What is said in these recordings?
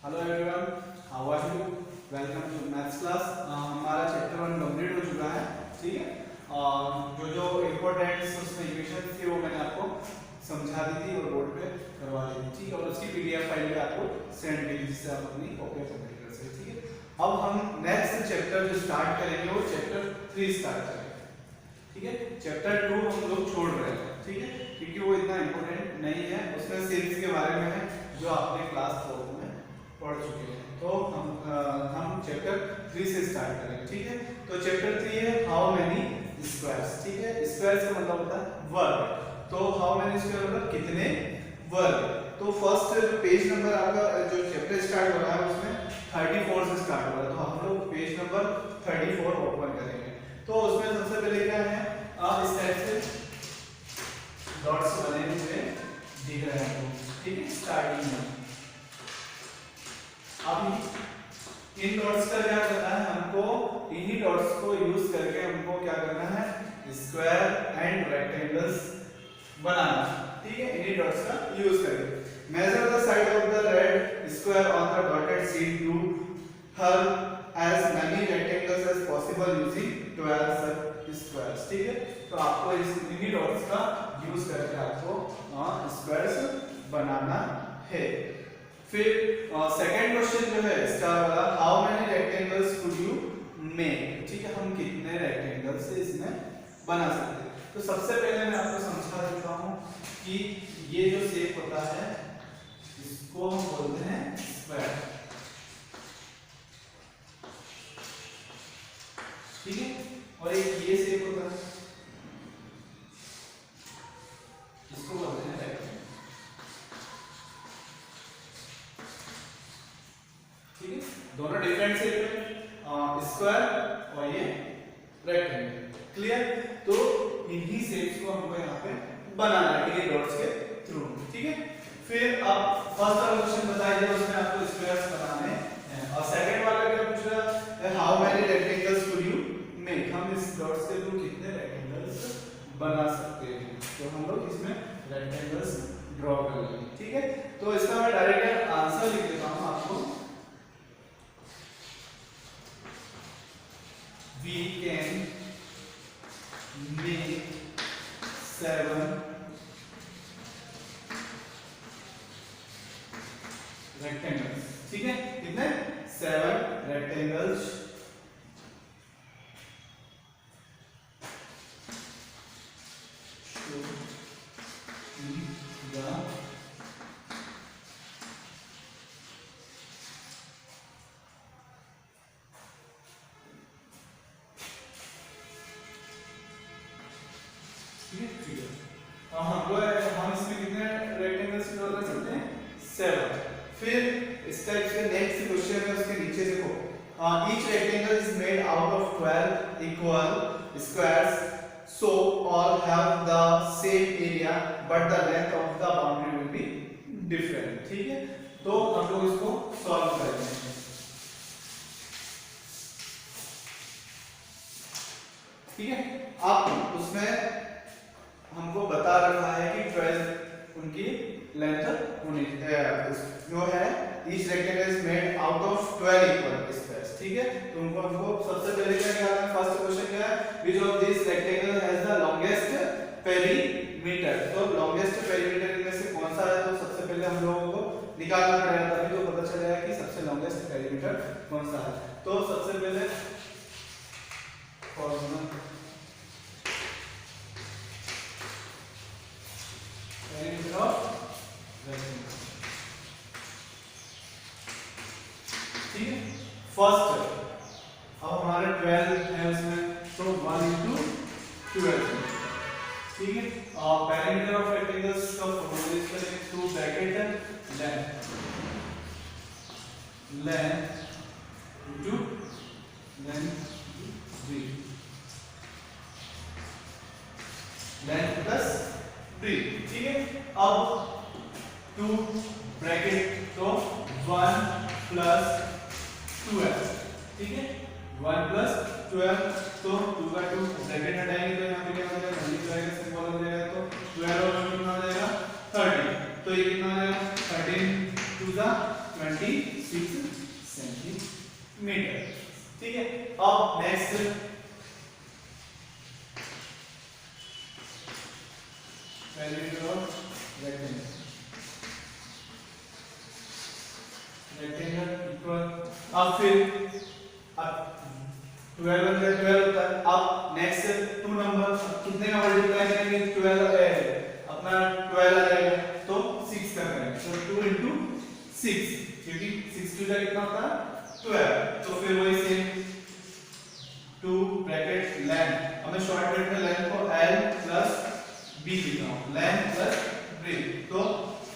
Hello everyone, how are you? Welcome to maths class. हमारा chapter 1 complete हो चुका है। ठीक है, और जो इम्पोर्टेंट उसमें इक्वेशन थी वो मैंने आपको समझा दी थी और बोर्ड पे करवा दी थी। ठीक है, और उसकी पीडीएफ फाइल भी आपको सेंड की थी जिससे आप अपनी कॉपी कंप्लीट कर सकते। ठीक है, अब हम नेक्स्ट चैप्टर जो स्टार्ट करेंगे वो चैप्टर 3 स्टार्ट करेंगे। ठीक है, चैप्टर 2 हम लोग छोड़ रहे हैं। ठीक है, क्योंकि वो इतना इम्पोर्टेंट नहीं है, उसमें सीरीज के बारे में है जो आपने क्लास 4 में पढ़ चुके हैं। तो हम चैप्टर 3 से स्टार्ट करेंगे। ठीक है, तो चैप्टर 3 है हाउ मेनी स्क्वायर्स। ठीक है, स्क्वायर्स का मतलब होता है वर्ग। तो हाउ मेनी स्क्वायर मतलब कितने वर्ग। तो फर्स्ट पेज नंबर आपका जो चैप्टर स्टार्ट हो रहा है उसमें 34 से स्टार्ट हो रहा है। तो हम लोग पेज नंबर 34 ओपन करेंगे। तो उसमें सबसे पहले क्या है, इस टाइप से डॉट्स बने हुए दिख रहे हैं। ठीक है, स्टार्टिंग में अब इन डॉट्स का क्या करना है, हमको इन्हीं डॉट्स को यूज करके हमको क्या करना है, स्क्वायर एंड रेक्टेंगल्स बनाना। ठीक है, इन्हीं डॉट्स का यूज करके measure the side of the red square on the dotted sheet to her as many rectangles as possible using 12 squares. ठीक है, तो आपको इस इन्हीं डॉट्स का यूज करके आपको स्क्वायर्स बनाना है। फिर सेकंड क्वेश्चन जो है स्टार वाला, how many rectangles could you make. ठीक है, हम कितने रेक्टेंगल्स इसमें बना सकते हैं। तो सबसे पहले मैं आपको समझा देता हूं कि ये जो शेप होता है इसको हम बोलते हैं स्क्वायर। ठीक है, और एक ये शेप होता है इसको बोलते हैं रेक्टेंगल। ठीक है, दोनों डिफरेंट शेप है, स्क्वायर और ये रेक्टेंगल। क्लियर? तो इन्हीं शेप्स को हमको यहाँ पे बनाना है ये डॉट्स के थ्रू। ठीक है, फिर आप फर्स्ट वाला क्वेश्चन बताइए, उसमें आपको स्क्वायर्स बनाने हैं। और सेकंड वाला क्या पूछ रहा है, how many rectangles could you make. हम इस डॉट्स के थ्रू कितने रेक्टेंगल्स बना सकते हैं। तो हम लोग इसमें रेक्टेंगल्स ड्रॉ कर लेंगे। ठीक है, तो इसका मैं डायरेक्ट आंसर लिख देता हूं आपको। We can make 7 rectangles। ठीक है, कितने 7 rectangles show in the figure. हम इसमें कितने रेक्टेंगल्स ड्रॉ कर सकते हैं, 7। फिर इस टाइप से नेक्स्ट क्वेश्चन है, उसके नीचे देखो, each rectangle is made out of 12 equal squares so all have the same area but the length of the boundary will be different. ठीक है, तो हम लोग इसको सॉल्व करेंगे। ठीक है, अब उसमें हमको बता रखा है कि 12 उनकी लेंथ होनी जो है, each rectangle is made out of 12 equal squares. ठीक है, तो हमको सबसे पहले क्या करना है, फर्स्ट क्वेश्चन क्या है, which of this rectangle has the longest perimeter. तो लॉन्गेस्ट पेरीमीटर इनमें से कौन सा है, तो सबसे पहले हम लोगों को निकालना पड़ेगा, तभी तो पता चलेगा कि सबसे लॉन्गेस्ट पेरीमीटर कौन सा है। तो सबसे पहले फॉर्मूला पेरीमीटर ऑफ रेक्टेंगल। ठीक है, फर्स्ट अब हमारे 12 है उसमें, तो 1 into 12। ठीक है, और पेरीमीटर ऑफ रेक्टेंगल्स का फॉर्मूला यूज करेंगे through bracket length into length plus breadth. ठीक है, अब 2 ब्रैकेट तो 1 प्लस 12। ठीक है, 1 प्लस 12 तो 2 का 2 ब्रैकेट हटाएंगे तो यहाँ पे क्या हो जाएगा, मल्टीप्लाई का सिंबल हो जाएगा। तो 12 और 1 कितना हो जाएगा, 30। तो ये कितना हो जाएगा, 13 2 सा 26 सेंटीमीटर। ठीक है, अब next perimeter of rectangle equal, अब फिर अब 12 अंदर 12 होता है। अब नेक्स्ट 2 नंबर कितने का मल्टीप्लाई करेंगे, 12 अपना 12 आ जाएगा तो 6 का करेंगे, तो 2 into 6, क्योंकि 6 2 का कितना होता है 12, तो फिर वही सेम 2 ब्रैकेट लेंथ, अब मैं शॉर्टकट में लेंथ को l प्लस b लिख रहा हूं, लेंथ प्लस ब्रेथ, तो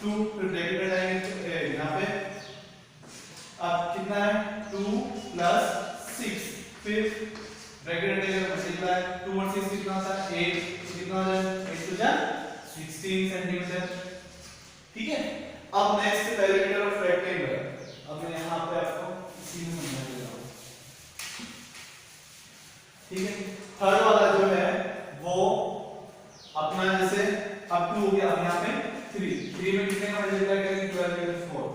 2 फिर ब्रैकेट लगाएंगे यहां पे, अब कितना है 2 प्लस 6, फिर ब्रैकेट लगाएंगे मल्टीप्लाई 2 और 6 कितना होता है 8, तो कितना हो जाए 8 to 16 सेंटीमीटर। ठीक है, अब नेक्स्ट पेरीमीटर ऑफ रेक्टेंगल, अब मैं यहां पे आपको इसी में समझा दे रहा हूं। ठीक है, थर्ड वाला जो है वो अपना जैसे अब 2 हो गया, अब यहां पे 3 में कितने का मल्टीप्लाई करेंगे 12 में 4,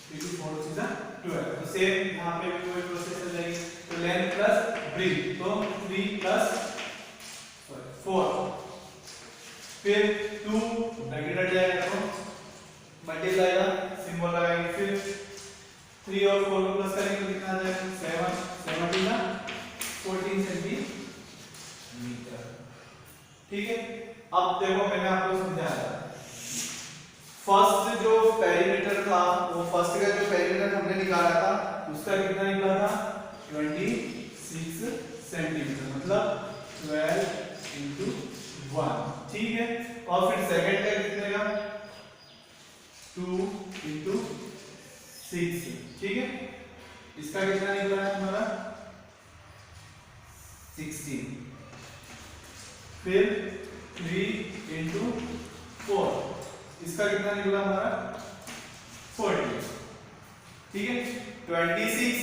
क्योंकि 4 सीधा 12, तो सेम यहां पे भी कोई प्रोसेस चल जाएगी, तो लेंथ प्लस ब्रेथ, तो 3 प्लस 4, फिर 2 ब्रैकेट हट जाएगा तो मल्टीप्लाई का सिंबल लगाएंगे, फिर 3 और 4 को प्लस करेंगे तो कितना आ जाएगा 7 2 14 सेंटीमीटर। ठीक है, अब देखो मैंने आपको समझाया फर्स्ट जो पेरीमीटर था, वो फर्स्ट का जो पेरीमीटर हमने निकाला था उसका कितना निकला था 26 सेंटीमीटर, मतलब 12 into 1। ठीक है, और फिर सेकंड का कितने का 2 into 6। ठीक है, इसका कितना निकला है हमारा 16, फिर 3 into 4, इसका कितना निकला हमारा 40। ठीक है, 26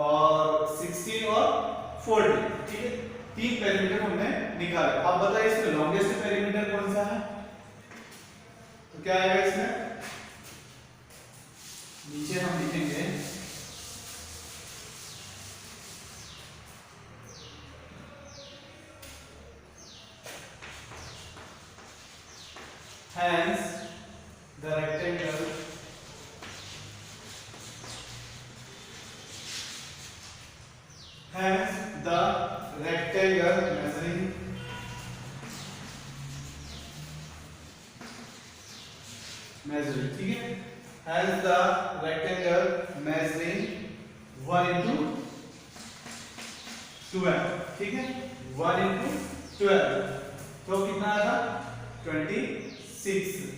और 16 और 40। ठीक है, 3 पेरीमीटर हमने निकाले। अब बताइए इसमें लॉन्गेस्ट पेरीमीटर कौन सा है, तो क्या आएगा इसमें, नीचे हम लिखेंगे hence the rectangle measuring, ठीक है, hence the rectangle measuring 1 into 12, ठीक है, 1 into 12, तो कितना आएगा 26।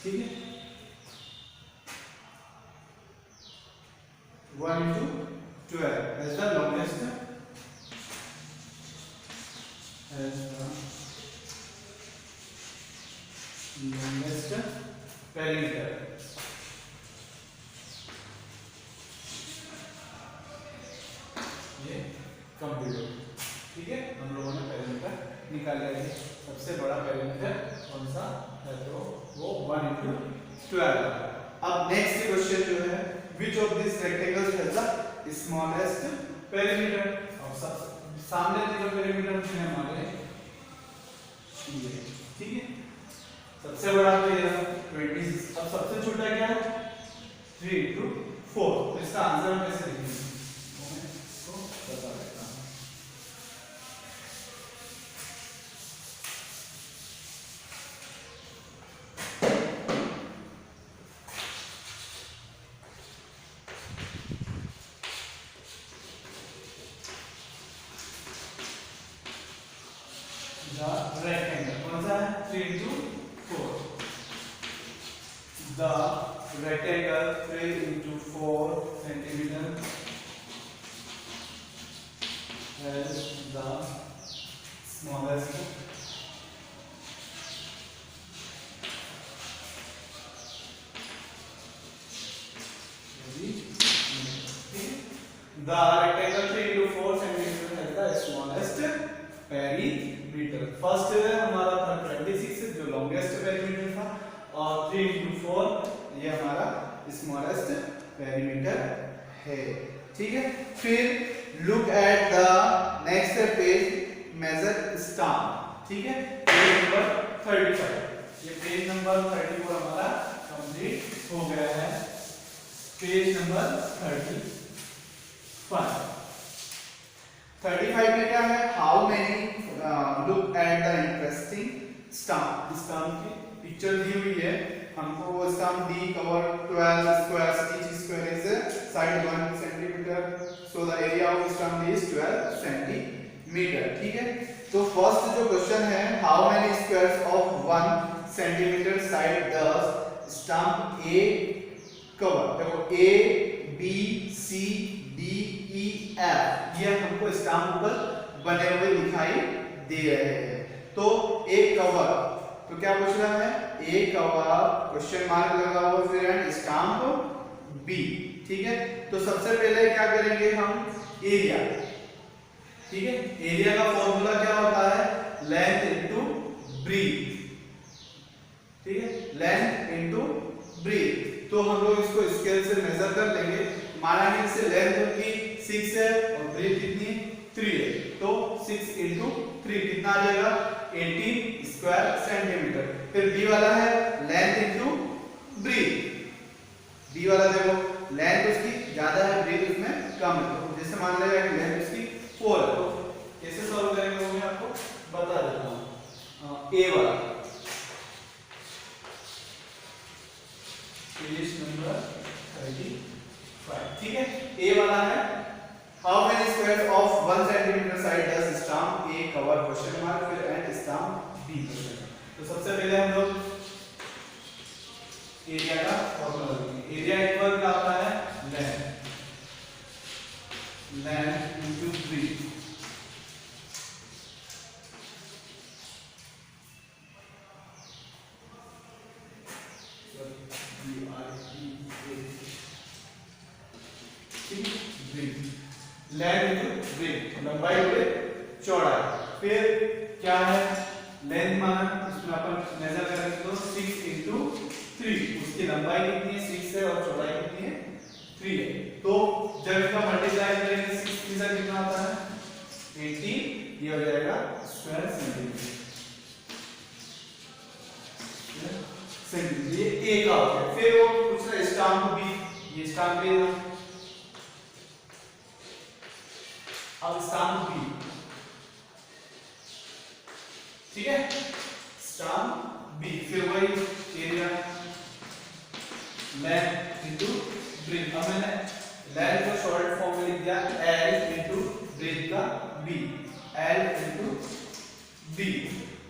ठीक है, 1 into 12 as the longest perimeter। ये कंप्लीट हो, ठीक है, हम लोगों ने पेरीमीटर निकाल लिया है। सबसे बड़ा पेरीमीटर कौन सा है, तो वो 1 into 12। अब नेक्स्ट क्वेश्चन जो है, which of these rectangles has the smallest perimeter। और सब सामने जो पेरीमीटर है हमारे ये, ठीक है, सबसे बड़ा तो ये 26। अब सबसे छोटा क्या है 3 into 4, तो इसका आंसर हम कैसे लिखेंगे, तो बता देता हूं। The rectangle कौन सा है 3 into 4, the rectangle 3 into 4 centimeter has the smallest the rectangle 3 into 4 centimeter has the smallest perimeter। First हमारा था 26 जो लॉन्गेस्ट पेरीमीटर था, और 3 into 4 ये हमारा स्मॉलेस्ट पेरीमीटर है। ठीक है, फिर look at the next page, measure stamp. ठीक है, पेज नंबर 35, ये पेज नंबर 34 हमारा कंप्लीट हो गया है। पेज नंबर 35 में क्या है, how many, look at the interesting stamp. Stamp की पिक्चर दी हुई है हमको, वो stamp the cover 12 square, each square is side 1 centimeter, so the area of stamp is 12 centimeter। ठीक है, तो फर्स्ट जो क्वेश्चन है, how many squares of 1 centimeter side does stamp A cover। देखो A B C D E F ये हमको stamp ऊपर बने हुए दिखाई दे रहे हैं। तो A कवर, तो क्या पूछ रहा है, A कवर क्वेश्चन मार्क लगा हुआ, फिर एंड स्टाम्प B। ठीक है, तो सबसे पहले क्या करेंगे हम, एरिया। ठीक है, एरिया का फॉर्मूला क्या होता है, लेंथ इनटू ब्रीथ। ठीक है, लेंथ इनटू ब्रीथ। तो हम लोग इसको स्केल से मेजर कर लेंगे। माना कि इससे लेंथ की 6 है और ब्रीथ कितनी 3 है, तो 6 into 3 कितना आ जाएगा, 18 स्क्वायर सेंटीमीटर। फिर बी वाला है लेंथ इनटू ब्रीथ। बी वाला देखो लेंथ उसकी ज्यादा है, ब्रीथ उसमें कम है, तो जैसे मान लेगा कि लेंथ उसकी 4 है, तो कैसे सॉल्व करेंगे वो मैं आपको बता देता हूं। ए वाला पेज नंबर 35। ठीक है, ए वाला है, how many square of 1 centimetre side does stamp A cover question mark, फिर एंड स्टाम्प बी क्वेश्चन। तो सबसे पहले हम लोग एरिया का फॉर्मूला लिखेंगे। एरिया इक्वल क्या होता है, length, length into breadth. Length into breadth, लंबाई और चौड़ाई। फिर क्या है, लेंथ माना इसमें अपन मेजर करेंगे तो 6 into 3, उसकी लंबाई कितनी है 6 है और चौड़ाई कितनी है 3 है। तो जब इसका मल्टीप्लाई करेंगे 6 3 से कितना होता है 80, ये हो जाएगा स्क्वायर सेंटीमीटर। ये ए का हो गया। फिर वो पूछ रहा है स्टाम्प बी, ये स्टाम्प बी है, अब स्टाम्प बी। ठीक है, स्टाम्प बी, फिर वही एरिया, लेंथ इनटू ब्रीथ। अब मैंने लेंथ को शॉर्ट फॉर्म में लिख दिया L इनटू ब्रीथ का B, L into B,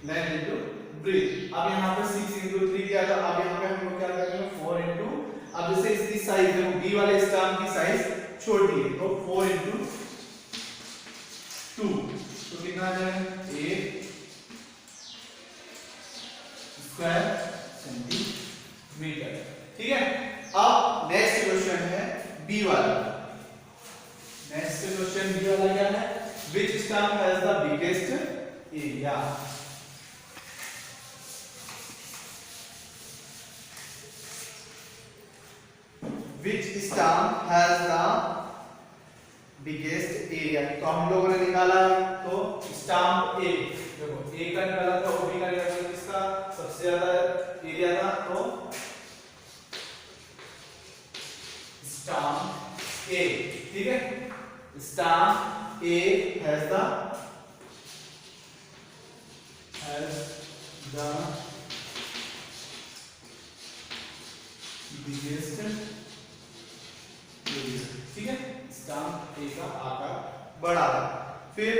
length into breadth. अब यहाँ पे 6 into 3 किया था, अब यहाँ पे हम लोग क्या करेंगे 4 into, अब जैसे इसकी साइज देखो B वाले स्टाम्प की साइज छोटी है, तो 4 into 2, तो कितना आ जाएगा 8 स्क्वायर सेंटीमीटर। ठीक है, अब नेक्स्ट क्वेश्चन है बी वाला। नेक्स्ट क्वेश्चन बी वाला क्या है, which stamp has the biggest area. Which stamp has the biggest area. तो हम लोगों ने निकाला, तो स्टाम्प ए, देखो ए का निकाला था, ओ बी का निकाला, किसका सबसे ज्यादा एरिया था, तो स्टाम्प ए। ठीक है, stamp A has the biggest area. ठीक है, स्टाम्प ए का आकार बड़ा है। फिर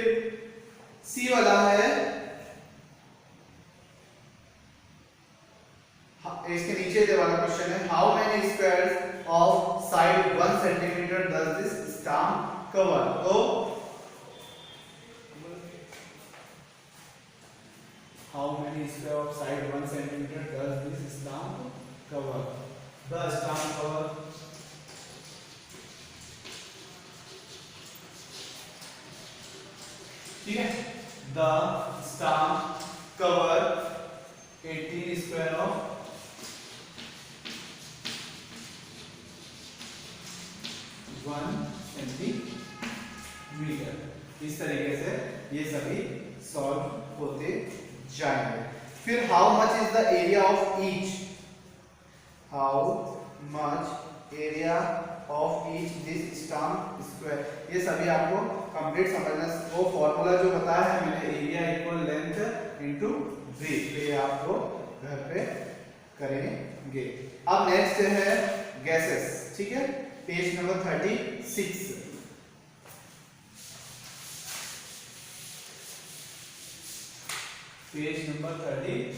सी वाला है, इसके नीचे दे वाला क्वेश्चन है, how many squares of side 1 centimetre does this stamp cover. तो how many square of side 1 centimetre does this stamp cover. The stamp cover, ठीक है, the stamp cover 18 square of 1 centimetre. इस तरीके से ये सभी सॉल्व होते जाएंगे। फिर how much is the area of each, how much area of each this stamp square, ये सभी आपको कंप्लीट समझना। वो फॉर्मूला जो बताया है मैंने, area equal length into breadth, ये आपको घर पे करेंगे। अब नेक्स्ट है गैसेस, ठीक है, page number 36। Page number 36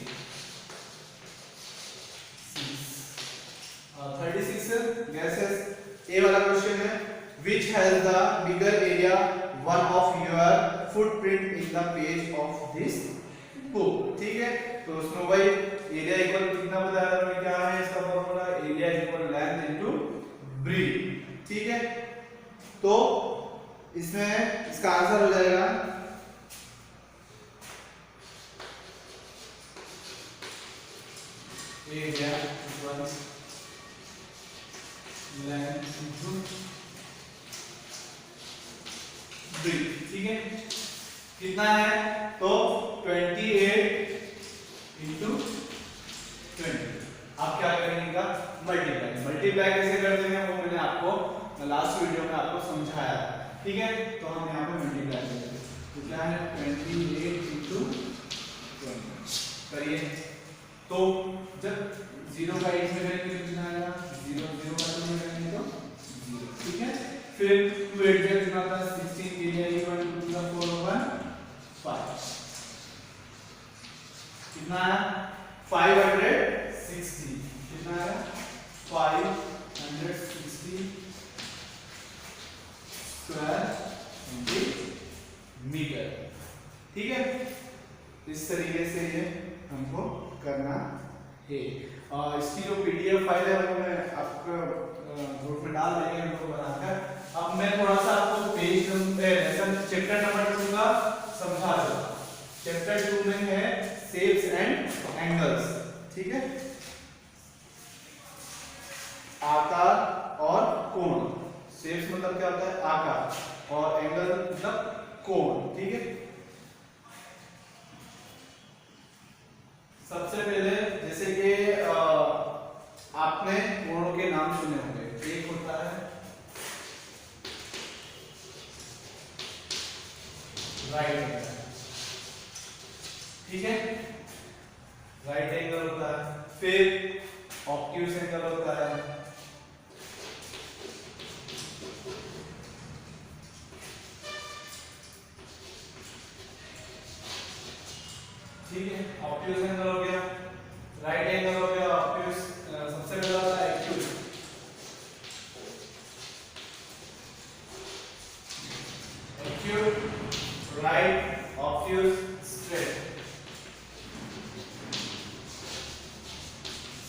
gases. A वाला क्वेश्चन है, which has the bigger area one of your footprint in the page of this book, ठीक है। तो उसमें वही एरिया इक्वल कितना बताया था, क्या है इसका formula, area equal length into breadth, ठीक है। तो इसमें इसका आंसर हो जाएगा area equal length into breadth, ठीक है। कितना है, तो 28 इंटू 20। आप क्या करेंगे का मल्टीप्लाई कैसे करते हैं वो मैंने आपको लास्ट वीडियो में आपको समझाया, ठीक है। तो हम यहाँ पे मल्टीप्लाई करेंगे, तो क्या है 28 इंटू 20 करिए। तो जब 0 का 8 में करेंगे तो कितना आएगा, 0 0 का 2 में करेंगे तो 0, ठीक है। फिर 2 8 का कितना आता है 16, एरिया इक्वल टू 2 4 1 5, कितना है 560, कितना है 560 स्क्वायर सेंटीमीटर, ठीक है। इस तरीके से ये हमको करना है। और इसकी जो पीडीएफ फाइल है वो मैं आपको ग्रुप में डाल देंगे हम लोग बनाकर। अब मैं थोड़ा सा आपको पेज नंबर चैप्टर नंबर 2 का समझा दूं। चैप्टर 2 में है शेप्स एंड एंगल्स, ठीक है, आकार और कोण। शेप्स मतलब क्या होता है, आकार, और एंगल मतलब कोण, ठीक है। सबसे पहले जैसे कि आपने कोणों के नाम सुने होंगे, एक होता है राइट एंगल, ठीक है, राइट एंगल होता है। फिर ऑब्ट्यूज एंगल होता है, ठीक है, ऑब्ट्यूज एंगल हो गया, राइट एंगल हो गया, ऑब्ट्यूज। सबसे पहला होता है acute, acute, right, obtuse, straight,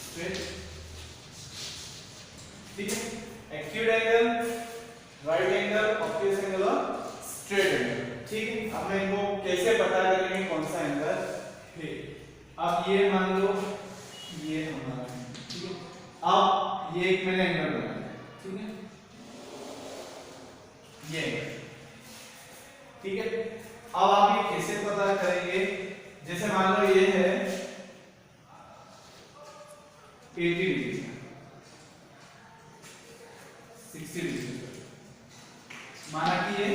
straight, ठीक है। Acute angle, right angle, obtuse angle और स्ट्रेट एंगल, ठीक है। अब मैं इनको कैसे पता करेंगे कौन सा एंगल है। अब ये मान लो ये हमारा है, ठीक है। अब ये एक मैंने एंगल बनाया, ठीक है, ये एंगल, ठीक है। अब आप ये कैसे पता करेंगे, जैसे मान लो ये है 80 डिग्री, 60 डिग्री, माना कि ये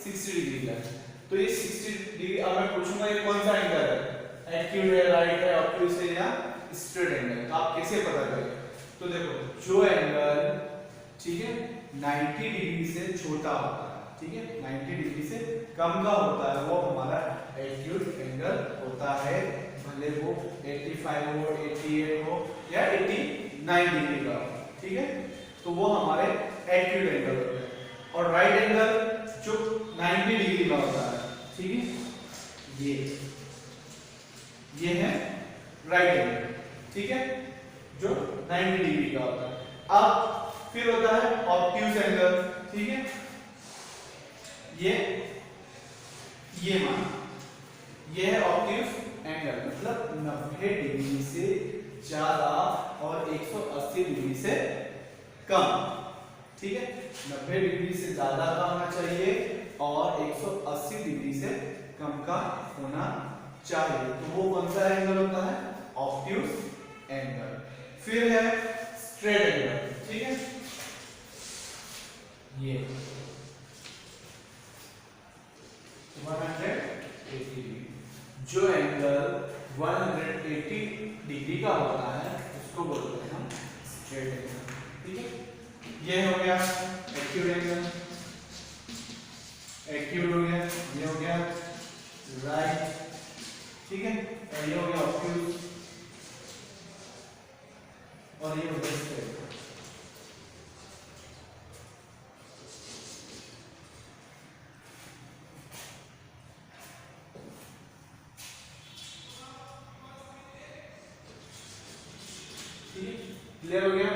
60 डिग्री का है, तो ये 60 डिग्री। अब मैं पूछूंगा ये कौन सा एंगल है, एक्यूट है, राइट है, ऑब्ट्यूज है या स्ट्रेट एंगल, आप कैसे पता करेंगे। तो देखो जो एंगल, ठीक है, 90 डिग्री से छोटा होता है, ठीक है, 90 डिग्री से कम का होता है, वो हमारा एक्यूट एंगल होता है, भले वो 85 हो, 88 हो या 89 डिग्री का हो, ठीक है। तो वो हमारे एक्यूट एंगल होते हैं। और राइट एंगल जो 90 डिग्री का होता है, ठीक है, ये है राइट एंगल, ठीक है, जो 90 डिग्री का होता है। अब फिर होता है ऑब्ट्यूज एंगल, ठीक है, ये मान ये है ऑब्ट्यूज एंगल, ज्यादा और 180 डिग्री से कम। ठीक है, 90 डिग्री से ज्यादा का होना चाहिए और 180 डिग्री से कम का होना चाहिए। तो वो कौन सा एंगल होता है? Obtuse angle. फिर है स्ट्रेट एंगल। ठीक है, ये 180 डिग्री, जो एंगल 180 डिग्री का होता है उसको बोलते हैं हम स्ट्रेट एंगल। ठीक है, ये हो गया एक्यूट एंगल, एक्यूट हो गया, ये हो गया राइट। ठीक है, और ये हो गया ऑब्ट्यूज और ये हो गया स्ट्रेट। क्लियर हो गया?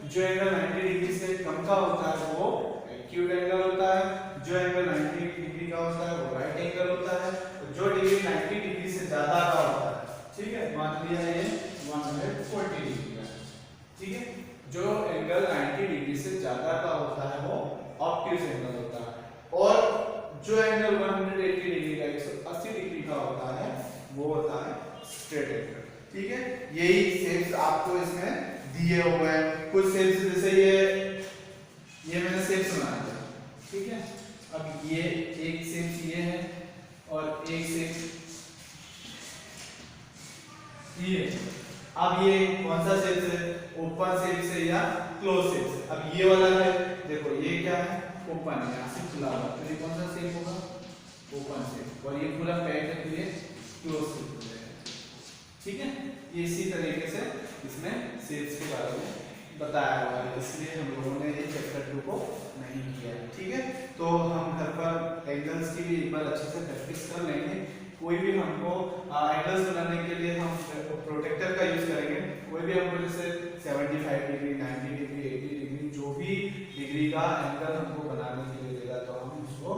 जो एंगल 90 डिग्री से कम का होता है वो एक्यूट एंगल होता है, जो एंगल 90 डिग्री का होता है वो राइट एंगल होता है, जो डिग्री 90 डिग्री से ज्यादा का होता है, ठीक है, मान लिया ये 140 डिग्री का। ठीक है, जो एंगल 90 डिग्री से ज्यादा का होता है वो ऑब्ट्यूज एंगल होता है, और जो एंगल 180 डिग्री का 180 डिग्री का होता है वो होता है स्ट्रेट एंगल। ठीक है, यही शेप्स आपको इसमें दिए हुए हैं। कुछ शेप्स जैसे ये मैंने शेप्स बनाया था। ठीक है, अब ये एक शेप ये है और एक शेप ये। अब ये कौन सा शेप है? ओपन शेप से या क्लोज शेप से? अब ये वाला है, देखो ये क्या है? ओपन है, यहाँ से खुला हुआ, तो ये कौन सा शेप होगा? Open shape. और ये पूरा पैक है तो ये क्लोज शेप हो जाएगा। ठीक है, ये इसी तरीके से इसमें शेप्स के बारे में बताया हुआ है, इसलिए हम लोगों ने ये चैप्टर 2 को नहीं किया है। ठीक है, तो हम घर पर एंगल्स की भी एक बार अच्छे से प्रैक्टिस कर लेंगे। कोई भी हमको एंगल्स बनाने के लिए हम प्रोटेक्टर का यूज करेंगे। कोई भी हमको जैसे 75 डिग्री, 90 डिग्री, 80 डिग्री, जो भी डिग्री का एंगल हमको बनाने के लिए देगा तो हम उसको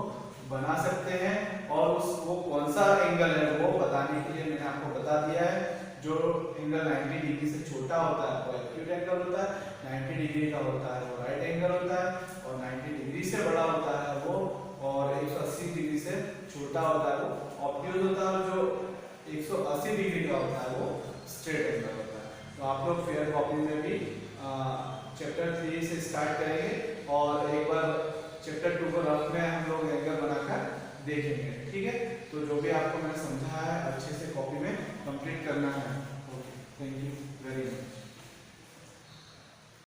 बना सकते हैं। और उसको कौन सा एंगल है वो बताने के लिए मैंने आपको बता दिया है। जो एंगल 90 डिग्री से छोटा होता है वो एक्यूट एंगल होता है, 90 डिग्री का होता है वो राइट एंगल होता है, और 90 डिग्री से बड़ा होता है वो, और 180 डिग्री से छोटा होता है वो ऑब्ट्यूज होता है, और जो 180 डिग्री का होता है वो स्ट्रेट एंगल होता है। तो आप लोग फेयर कॉपी में भी चैप्टर 3 से स्टार्ट करेंगे और एक बार चैप्टर 2 को रफ में हम लोग एंगल बनाकर देखेंगे। ठीक है, तो जो भी आपको मैंने समझाया है अच्छे से कॉपी में कंप्लीट करना है। Okay, thank you.